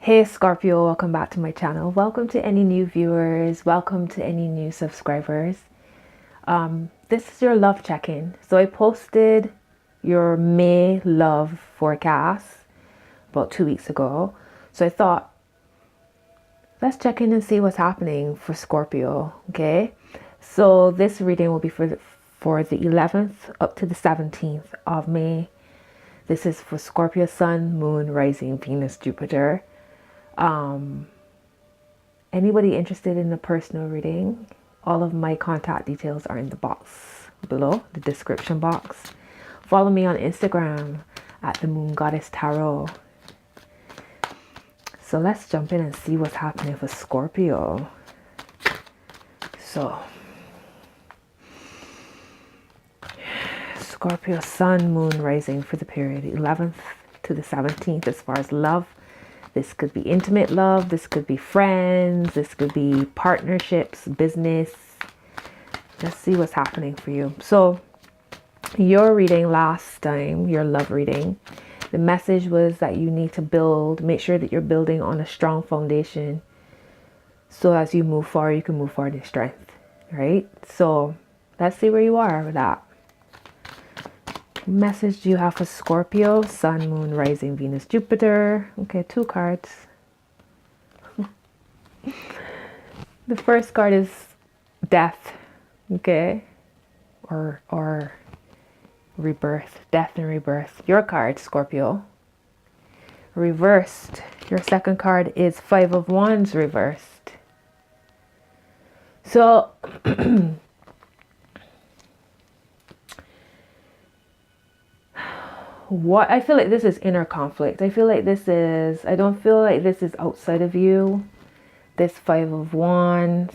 Hey Scorpio, welcome back to my channel. Welcome to any new viewers. Welcome to any new subscribers. This is your love check-in. So I posted your May love forecast about 2 weeks ago. So I thought, let's check in and see what's happening for Scorpio. Okay. So this reading will be for the 11th up to the 17th of May. This is for Scorpio Sun, Moon, Rising, Venus, Jupiter. Anybody interested in a personal reading, all of my contact details are in the box below, the description box. Follow me on Instagram at TheMoonGoddessStarot. So let's jump in and see what's happening for Scorpio. So Scorpio Sun, Moon, Rising for the period 11th to the 17th as far as love. This could be intimate love. This could be friends. This could be partnerships, business. Let's see what's happening for you. So your reading last time, your love reading, the message was that you need to build, make sure that you're building on a strong foundation. So as you move forward, you can move forward in strength, right? So let's see where you are with that. Message do you have for Scorpio, Sun, Moon, Rising, Venus, Jupiter? Okay, 2 cards. The first card is death, okay, or rebirth, death and rebirth. Your card, Scorpio. Reversed. Your second card is 5 of Wands reversed. So what I feel like this is inner conflict. I feel like this is, I don't feel like this is outside of you. This 5 of Wands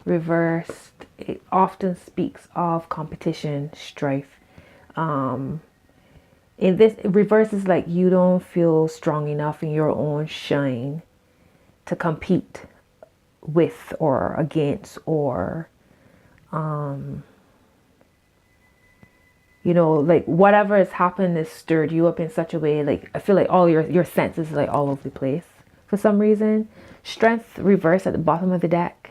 reversed, it often speaks of competition, strife. In this, reverse is like you don't feel strong enough in your own shine to compete with or against, or you know, like whatever has happened has stirred you up in such a way, like I feel like all your senses like all over the place for some reason. Strength reverse at the bottom of the deck.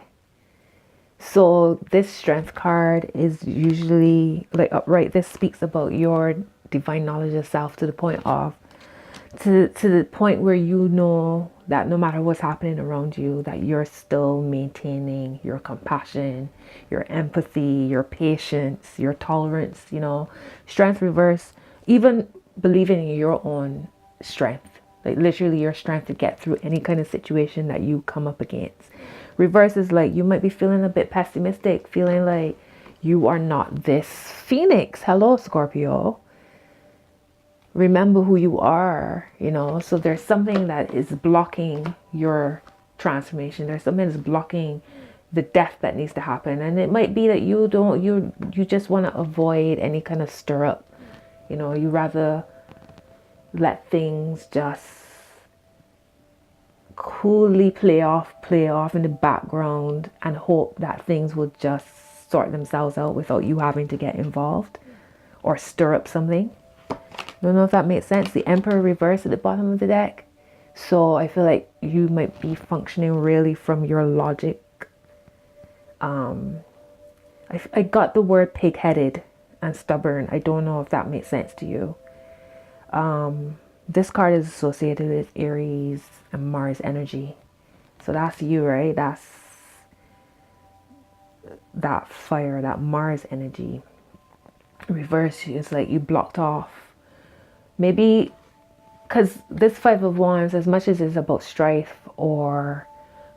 So this strength card is usually like upright. This speaks about your divine knowledge of self to the point of to the point where you know that no matter what's happening around you, that you're still maintaining your compassion, your empathy, your patience, your tolerance, you know. Strength reverse, even believing in your own strength, like literally your strength to get through any kind of situation that you come up against. Reverse is like you might be feeling a bit pessimistic, feeling like you are not this phoenix. Hello, Scorpio. Remember who you are, you know. So there's something that is blocking your transformation. There's something that's blocking the death that needs to happen. And it might be that you just want to avoid any kind of stir up, you know. You rather let things just coolly play off in the background and hope that things will just sort themselves out without you having to get involved or stir up something. Don't know if that makes sense. The Emperor reversed at the bottom of the deck. So I feel like you might be functioning really from your logic. I got the word pig-headed and stubborn. I don't know if that makes sense to you. This card is associated with Aries and Mars energy. So that's you, right? That's that fire, that Mars energy. Reverse is like you blocked off. Maybe because this 5 of Wands, as much as it's about strife or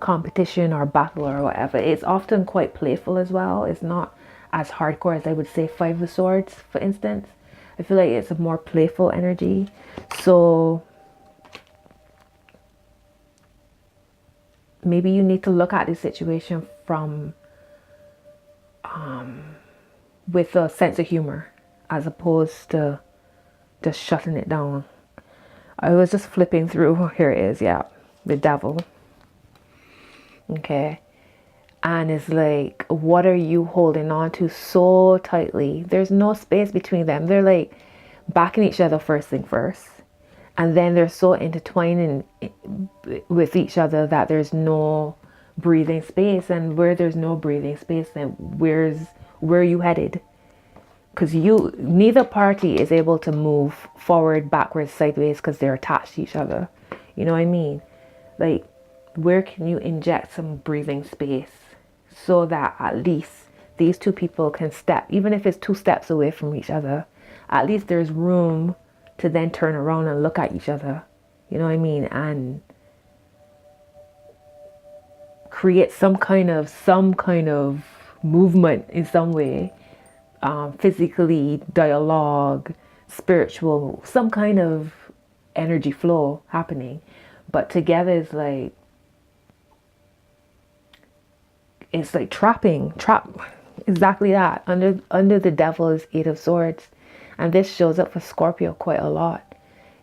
competition or battle or whatever, it's often quite playful as well. It's not as hardcore as I would say 5 of Swords, for instance. I feel like it's a more playful energy. So maybe you need to look at this situation from with a sense of humor as opposed to just shutting it down. I was just flipping through. Here it is. Yeah, the Devil. Okay. And it's like, what are you holding on to so tightly? There's no space between them. They're like backing each other first thing first. And then they're so intertwined with each other that there's no breathing space. And where there's no breathing space, then where are you headed? Because neither party is able to move forward, backwards, sideways, because they're attached to each other. You know what I mean? Like, where can you inject some breathing space so that at least these two people can step, even if it's 2 steps away from each other, at least there's room to then turn around and look at each other. You know what I mean? And create some kind of movement in some way, physically, dialogue, spiritual, some kind of energy flow happening. But together is like, it's like trap exactly that. Under the devil is 8 of Swords, and this shows up for Scorpio quite a lot.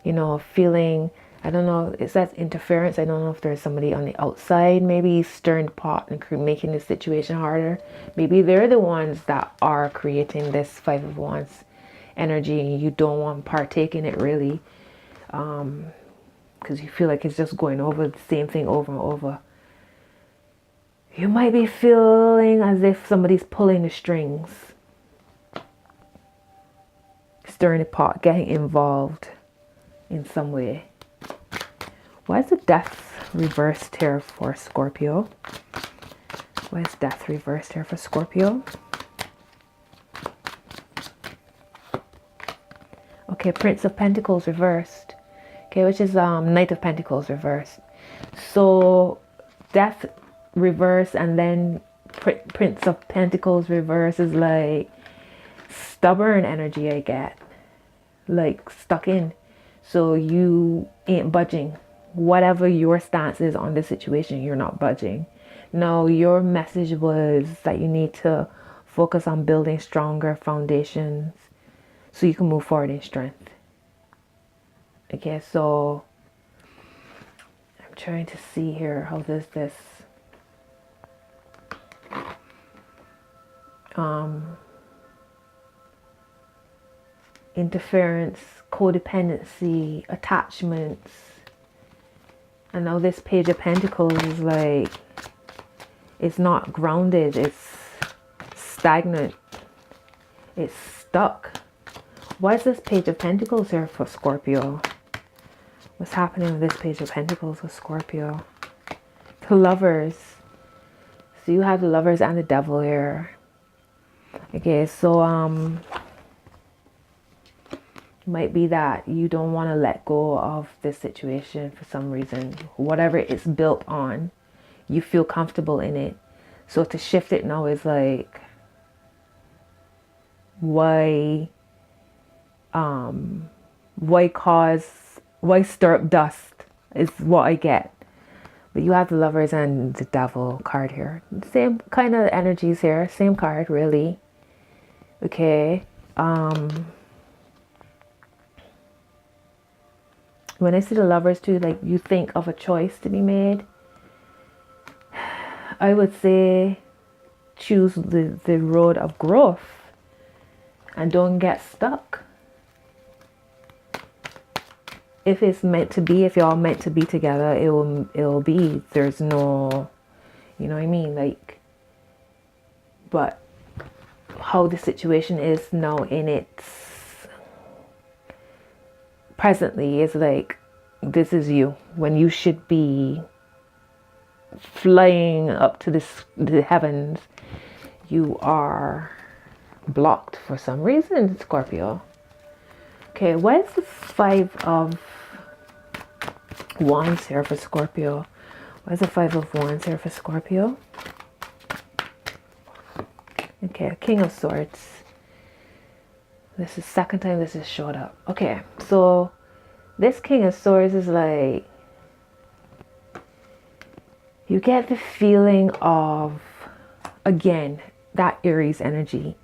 You know, feeling, I don't know, it says interference. I don't know if there's somebody on the outside maybe stirring the pot and making the situation harder. Maybe they're the ones that are creating this 5 of Wands energy, and you don't want to partake in it really, because you feel like it's just going over the same thing over and over. You might be feeling as if somebody's pulling the strings, stirring the pot, getting involved in some way. Why is the Death reversed here for Scorpio? Why is Death reversed here for Scorpio? Okay, Prince of Pentacles reversed. Okay, which is Knight of Pentacles reversed. So Death reverse and then Prince of Pentacles reverse is like stubborn energy I get, like stuck in. So you ain't budging. Whatever your stance is on this situation, you're not budging. No, your message was that you need to focus on building stronger foundations so you can move forward in strength. Okay, so I'm trying to see here, how does this interference, codependency, attachments. And now this Page of Pentacles is like, it's not grounded, it's stagnant, it's stuck. Why is this Page of Pentacles here for Scorpio? What's happening with this Page of Pentacles with Scorpio? The Lovers. So you have the Lovers and the Devil here. Okay, so might be that you don't want to let go of this situation for some reason. Whatever it's built on, you feel comfortable in it. So to shift it now is like, why stir up dust is what I get. But you have the Lovers and the Devil card here. Same kind of energies here, same card really. Okay, when I see the Lovers too, like you think of a choice to be made, I would say choose the road of growth and don't get stuck. If it's meant to be, if y'all meant to be together, it'll be. There's no, you know what I mean? Like, but how the situation is now in its presently is like, this is you when you should be flying up to the heavens. You are blocked for some reason, Scorpio. Okay, what is the 5 of Wands here for Scorpio? Why is the 5 of Wands here for Scorpio? Okay, King of Swords. This is the second time this has showed up. Okay, so this King of Swords is like, you get the feeling of, again, that Aries energy.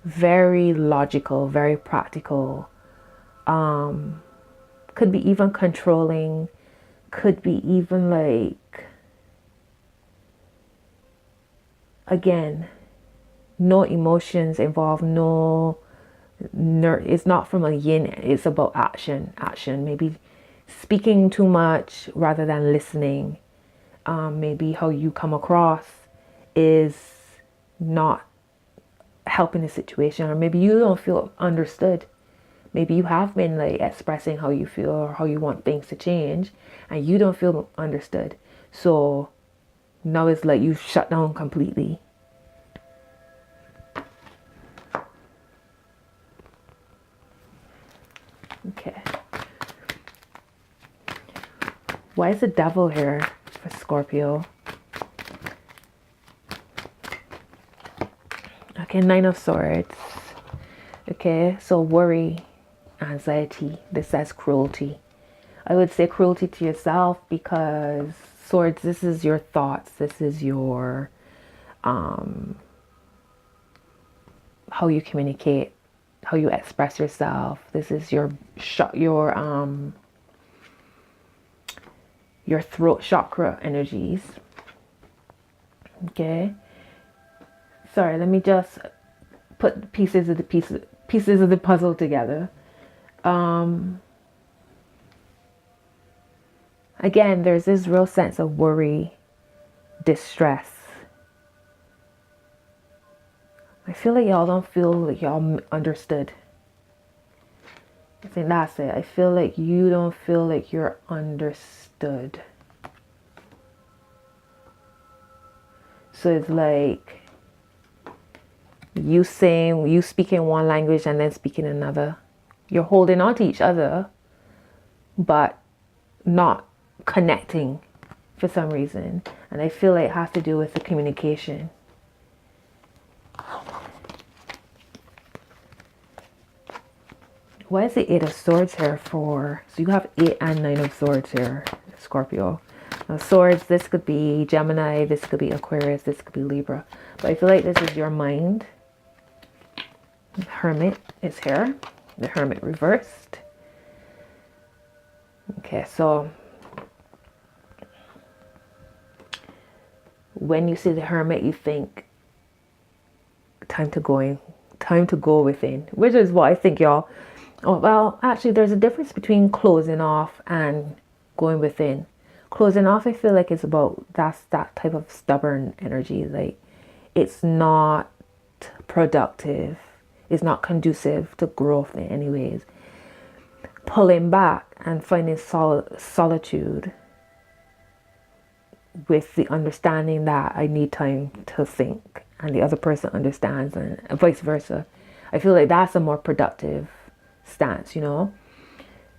Very logical, very practical. Could be even controlling. Could be even like, again, no emotions involved, no, it's not from a yin, it's about action. Maybe speaking too much rather than listening. Maybe how you come across is not helping the situation, or maybe you don't feel understood. Maybe you have been like expressing how you feel or how you want things to change, and you don't feel understood. So now it's like you shut down completely. Okay. Why is the devil here for Scorpio? Okay, Nine of Swords. Okay, so worry, anxiety. This says cruelty. I would say cruelty to yourself, because Swords, this is your thoughts. This is your how you communicate, how you express yourself. This is your throat chakra energies. Okay. Sorry, let me just put pieces of the puzzle together. Again, there's this real sense of worry, distress. I feel like y'all don't feel like y'all understood. I think that's it. I feel like you don't feel like you're understood. So it's like you speaking one language and then speaking another. You're holding on to each other, but not connecting for some reason. And I feel like it has to do with the communication. Why is the Eight of Swords here for? So you have 8 and 9 of Swords here, Scorpio. Now, Swords, this could be Gemini, this could be Aquarius, this could be Libra. But I feel like this is your mind. Hermit is here. The Hermit reversed. Okay, so when you see the Hermit, you think time to go within, which is what I think, y'all. Oh, well, actually, there's a difference between closing off and going within. Closing off, I feel like it's about that type of stubborn energy. Like, it's not productive. It's not conducive to growth in any ways. Pulling back and finding solitude with the understanding that I need time to think, and the other person understands, and vice versa. I feel like that's a more productive stance, you know.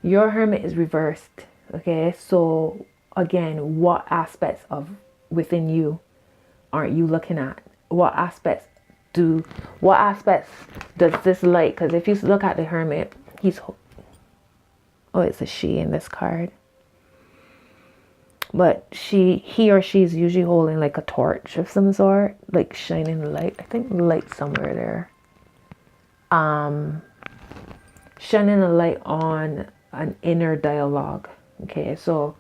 Your Hermit is reversed. Okay, so again, what aspects of within you aren't you looking at? What aspects does this light? Because if you look at the Hermit, it's a she in this card, but he or she's usually holding like a torch of some sort, like shining the light. I think the light somewhere there. Shining a light on an inner dialogue. Okay, so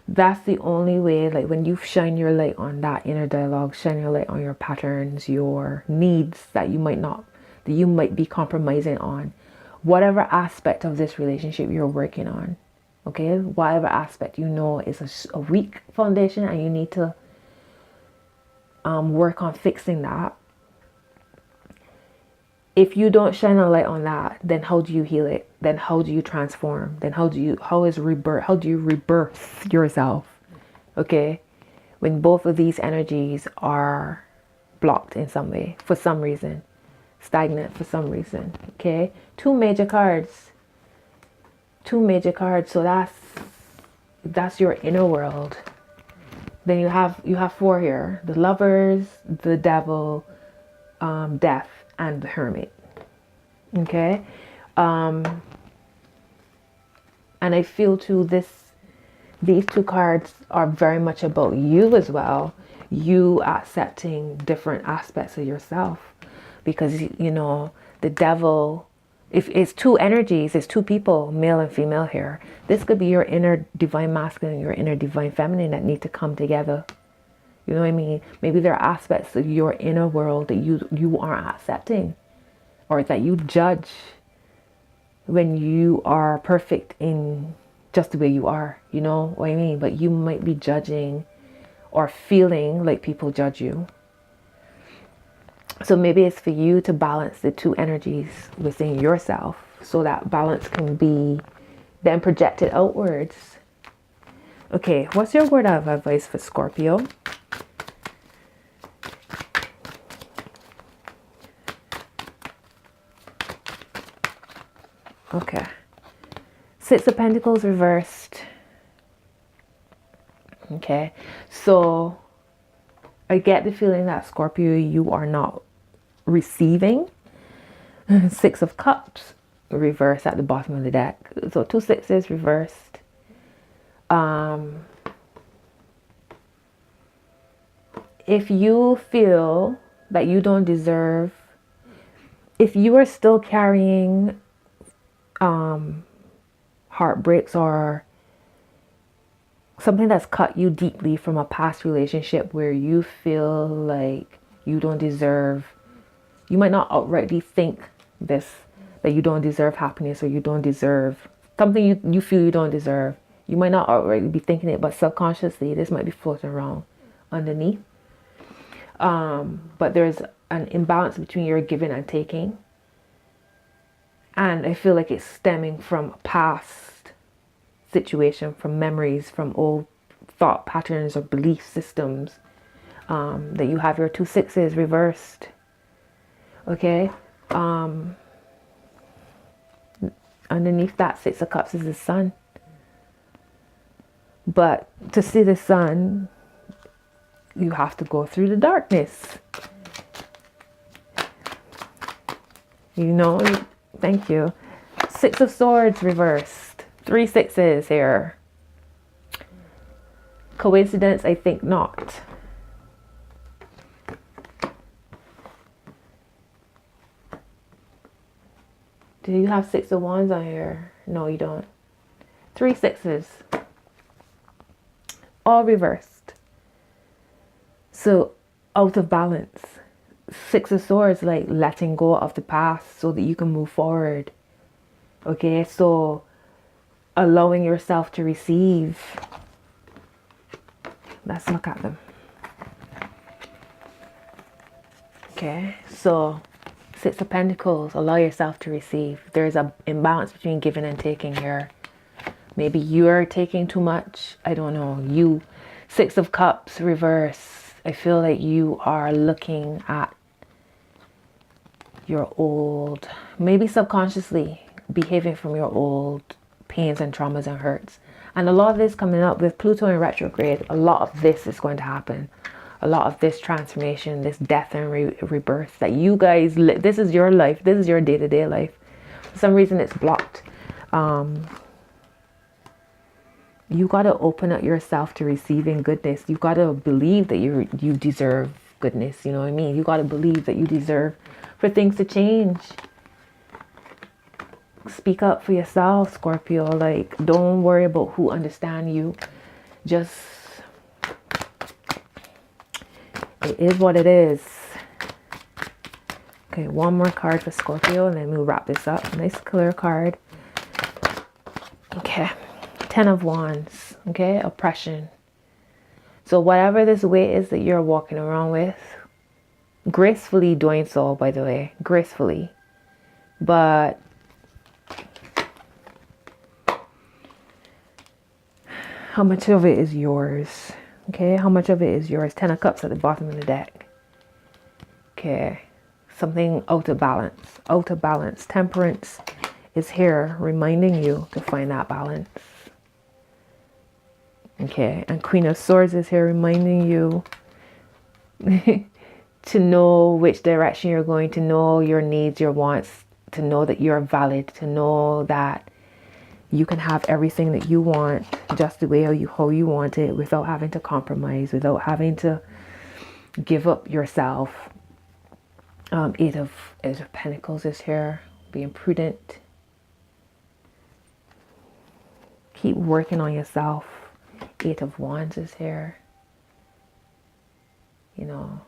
that's the only way. Like, when you shine your light on that inner dialogue, shine your light on your patterns, your needs that you might be compromising on, whatever aspect of this relationship you're working on. Okay, whatever aspect you know is a weak foundation, and you need to work on fixing that. If you don't shine a light on that, then how do you heal it? Then how do you transform? Then how do you rebirth yourself? Okay, when both of these energies are blocked in some way, for some reason, stagnant for some reason. Okay, two major cards. So that's your inner world. Then you have 4 here: the Lovers, the Devil, Death, and the Hermit. Okay, and I feel too these 2 cards are very much about you as well. You accepting different aspects of yourself, because you know the Devil. If it's 2 energies, it's 2 people, male and female here. This could be your inner divine masculine, your inner divine feminine that need to come together. You know what I mean? Maybe there are aspects of your inner world that you aren't accepting, or that you judge when you are perfect in just the way you are, you know what I mean? But you might be judging or feeling like people judge you. So maybe it's for you to balance the two energies within yourself, so that balance can be then projected outwards. Okay, what's your word of advice for Scorpio? Okay. Six of Pentacles reversed. Okay. So I get the feeling that Scorpio, you are not receiving. Six of Cups reversed at the bottom of the deck. So two sixes reversed. If you feel that you don't deserve, if you are still carrying heartbreaks or something that's cut you deeply from a past relationship where you feel like you don't deserve, you might not outrightly think this, that you don't deserve happiness or you don't deserve something you feel you don't deserve. You might not outrightly be thinking it, but subconsciously this might be floating around underneath. But there's an imbalance between your giving and taking. And I feel like it's stemming from past situation, from memories, from old thought patterns or belief systems, that you have your two sixes reversed. Okay. Underneath that Six of Cups is the sun. But to see the sun, you have to go through the darkness. You know, thank you. Six of Swords reversed. Three sixes here. Coincidence? I think not. Do you have Six of Wands on here? No, you don't. Three sixes. All reversed. So out of balance. Six of Swords, like letting go of the past so that you can move forward. Okay, so allowing yourself to receive. Let's look at them. Okay, so Six of Pentacles, allow yourself to receive. There's an imbalance between giving and taking here. Maybe you're taking too much. I don't know. You, Six of Cups, reverse. I feel like you are looking at your old, maybe subconsciously behaving from your old pains and traumas and hurts. And a lot of this coming up with Pluto in retrograde, a lot of this is going to happen. A lot of this transformation, this death and rebirth that you guys, this is your life. This is your day-to-day life. For some reason it's blocked. You got to open up yourself to receiving goodness. You got to believe that you deserve goodness. You know what I mean? You got to believe that you deserve for things to change. Speak up for yourself, Scorpio. Like, don't worry about who understand you. Just, it is what it is. Okay, one more card for Scorpio and then we'll wrap this up. Nice clear card. Okay. Ten of Wands. Okay, oppression. So whatever this weight is that you're walking around with, gracefully doing so, by the way, gracefully. But how much of it is yours? Okay, how much of it is yours? Ten of Cups at the bottom of the deck. Okay, something out of balance. Out of balance. Temperance is here reminding you to find that balance. Okay, and Queen of Swords is here reminding you to know which direction you're going, to know your needs, your wants, to know that you're valid, to know that you can have everything that you want just the way how you want it, without having to compromise, without having to give up yourself. Eight of Pentacles is here, being prudent. Keep working on yourself. Eight of Wands is here. You know,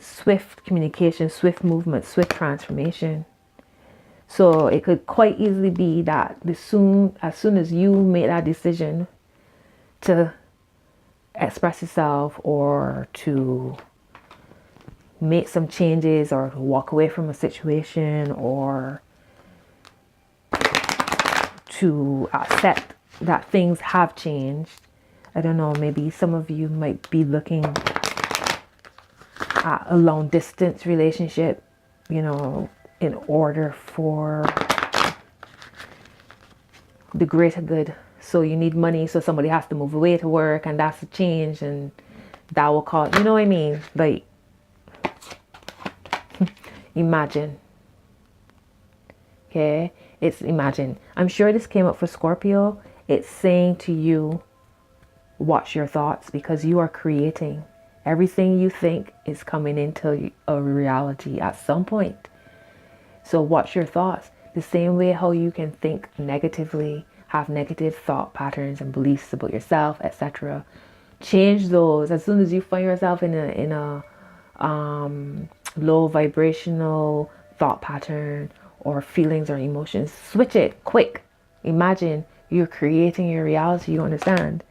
swift communication, swift movement, swift transformation. So it could quite easily be that as soon as you make that decision to express yourself, or to make some changes, or walk away from a situation, or to accept that things have changed. I don't know, maybe some of you might be looking at a long distance relationship, you know, in order for the greater good. So you need money, so somebody has to move away to work, and that's a change, and that will cause, you know what I mean? Like, imagine. Okay, it's imagine. I'm sure this came up for Scorpio. It's saying to you, watch your thoughts, because you are creating. Everything you think is coming into a reality at some point. So watch your thoughts. The same way how you can think negatively, have negative thought patterns and beliefs about yourself, etc. Change those. As soon as you find yourself in a low vibrational thought pattern or feelings or emotions, switch it quick. Imagine you're creating your reality, you understand?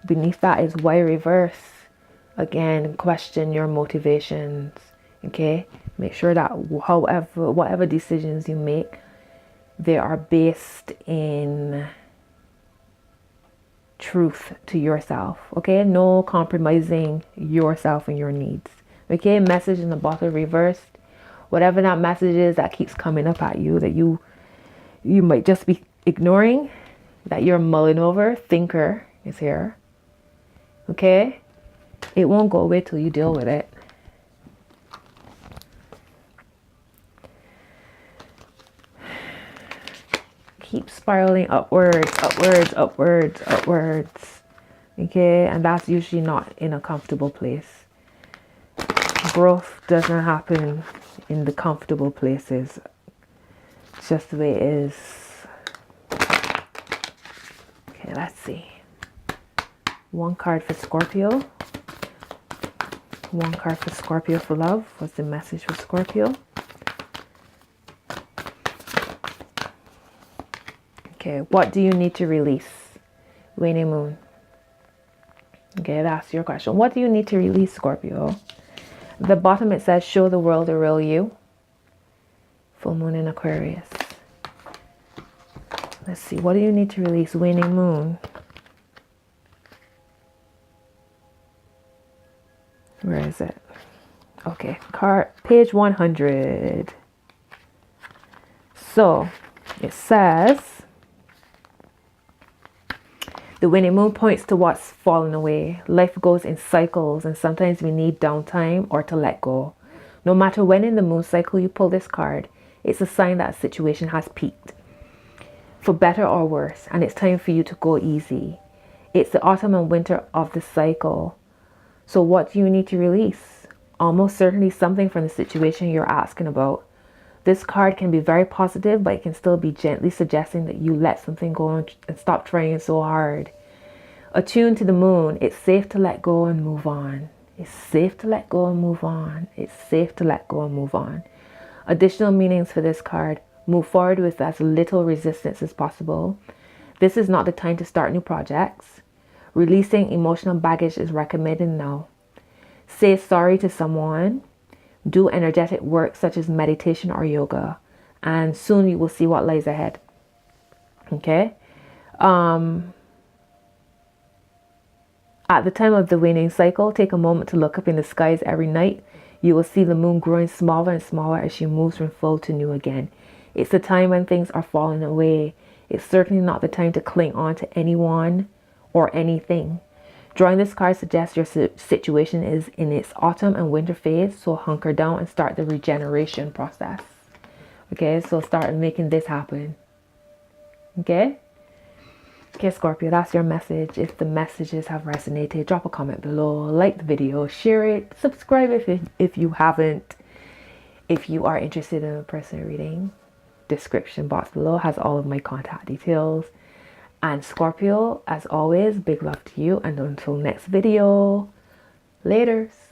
Beneath that is why reverse. Again, question your motivations. Okay, make sure that whatever decisions you make, they are based in truth to yourself. Okay, no compromising yourself and your needs. Okay, message in the bottle reversed. Whatever that message is that keeps coming up at you, that you might just be ignoring, that you're mulling over, thinker is here. Okay, it won't go away till you deal with it. Keep spiraling upwards, upwards, upwards, upwards. Okay, and that's usually not in a comfortable place. Growth doesn't happen in the comfortable places. It's just the way it is. Okay, let's see. One card for Scorpio. One card for Scorpio for love. What's the message for Scorpio? Okay, what do you need to release? Waning moon. Okay, that's your question. What do you need to release, Scorpio? At the bottom it says, show the world the real you. Full moon in Aquarius. Let's see, what do you need to release? Waning moon. Where is it? Okay, card, page 100. So, it says, the waning moon points to what's fallen away. Life goes in cycles, and sometimes we need downtime or to let go. No matter when in the moon cycle you pull this card, it's a sign that a situation has peaked, for better or worse, and it's time for you to go easy. It's the autumn and winter of the cycle. So what do you need to release? Almost certainly something from the situation you're asking about. This card can be very positive, but it can still be gently suggesting that you let something go and stop trying so hard. Attuned to the moon, it's safe to let go and move on. It's safe to let go and move on. It's safe to let go and move on. Additional meanings for this card. Move forward with as little resistance as possible. This is not the time to start new projects. Releasing emotional baggage is recommended now. Say sorry to someone. Do energetic work such as meditation or yoga. And soon you will see what lies ahead. Okay? At the time of the waning cycle, take a moment to look up in the skies every night. You will see the moon growing smaller and smaller as she moves from full to new again. It's the time when things are falling away. It's certainly not the time to cling on to anyone or anything. Drawing this card suggests your situation is in its autumn and winter phase, so hunker down and start the regeneration process. Okay, so start making this happen. Okay? Okay, Scorpio, that's your message. If the messages have resonated, drop a comment below, like the video, share it, subscribe if you haven't. If you are interested in a personal reading, description box below has all of my contact details. And Scorpio, as always, big love to you, and until next video, laters.